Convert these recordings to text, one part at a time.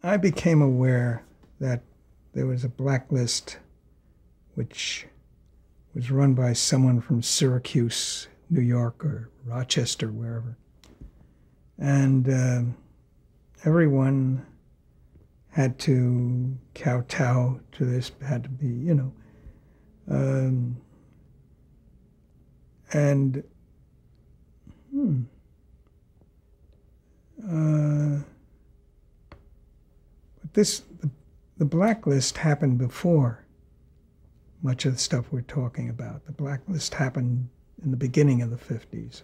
I became aware that there was a blacklist which was run by someone from Syracuse, New York, or Rochester, wherever. And everyone had to kowtow to this, had to be, you know. But the blacklist happened before much of the stuff we're talking about. The blacklist happened in the beginning of the 50s.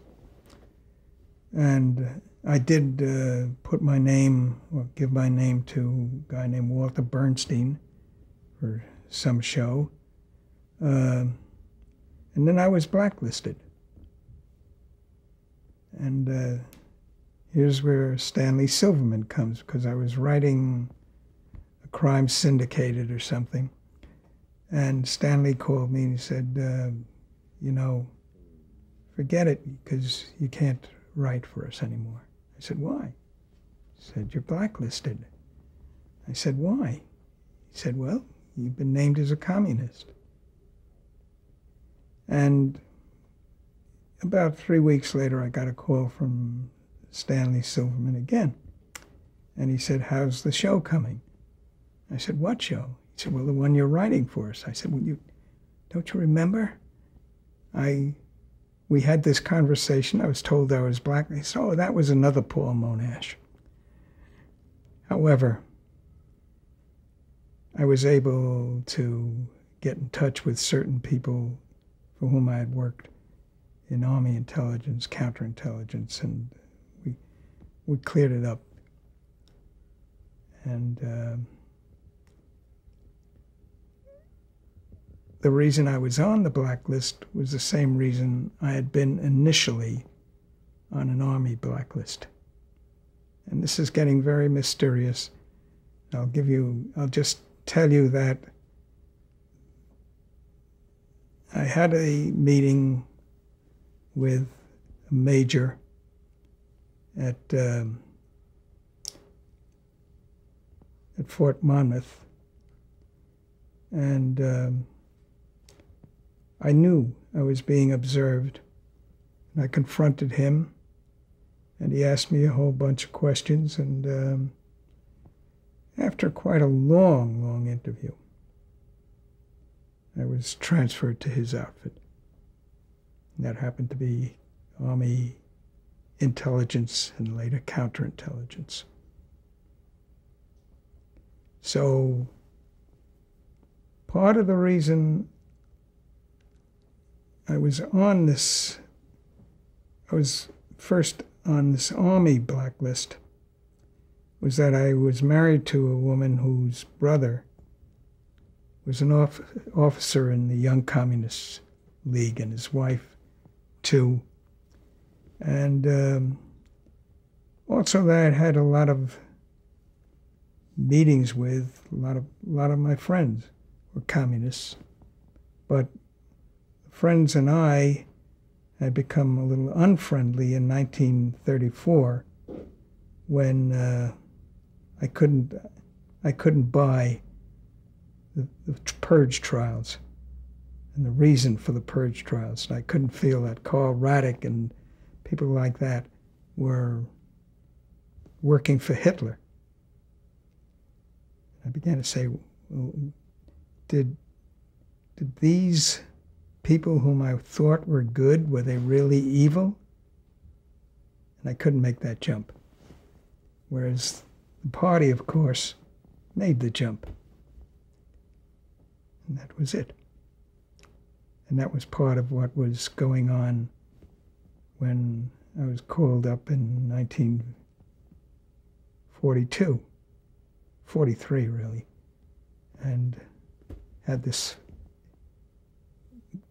And I did put my name, or give my name to a guy named Walter Bernstein for some show. And then I was blacklisted. And here's where Stanley Silverman comes, because I was writing a crime syndicated or something. And Stanley called me and he said, you know, forget it, because you can't write for us anymore. I said, why? He said, you're blacklisted. I said, why? He said, well, you've been named as a communist. And about 3 weeks later, I got a call from Stanley Silverman again. And he said, how's the show coming? I said, what show? He said, well, the one you're writing for us. I said, well, don't you remember? We had this conversation. I was told I was black. He said, oh, that was another Paul Monash. However, I was able to get in touch with certain people for whom I had worked in Army intelligence, counterintelligence, and we cleared it up. And the reason I was on the blacklist was the same reason I had been initially on an Army blacklist. And this is getting very mysterious. I'll just tell you that I had a meeting with a major at Fort Monmouth, and I knew I was being observed, and I confronted him, and he asked me a whole bunch of questions, and after quite a long, long interview, I was transferred to his outfit. And that happened to be Army intelligence and later counterintelligence. So part of the reason I was first on this Army blacklist was that I was married to a woman whose brother was an officer in the Young Communist League, and his wife too. And also that I had a lot of meetings with a lot of my friends were communists, but friends and I had become a little unfriendly in 1934 when I couldn't buy the purge trials and the reason for the purge trials. And I couldn't feel that Carl Radek and people like that were working for Hitler. I began to say, well, did these people whom I thought were good, were they really evil? And I couldn't make that jump. Whereas the party, of course, made the jump. And that was it. And that was part of what was going on when I was called up in 1942, 43 really, and had this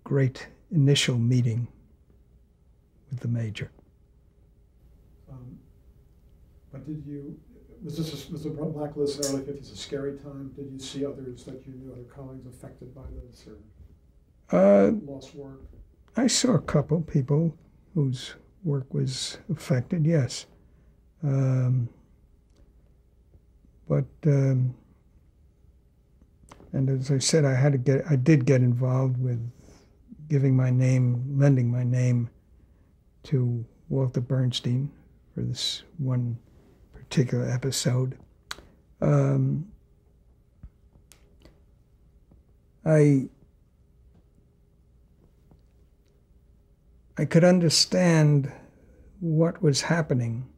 great initial meeting with the major. But was the blacklist in the early 50s a scary time? Did you see others that you knew, other colleagues affected by this, or lost work? I saw a couple people whose work was affected, yes. But and as I said, I did get involved with lending my name to Walter Bernstein for this one particular episode. I could understand what was happening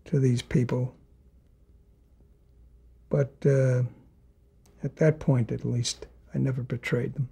to these people, but at that point, at least, I never betrayed them.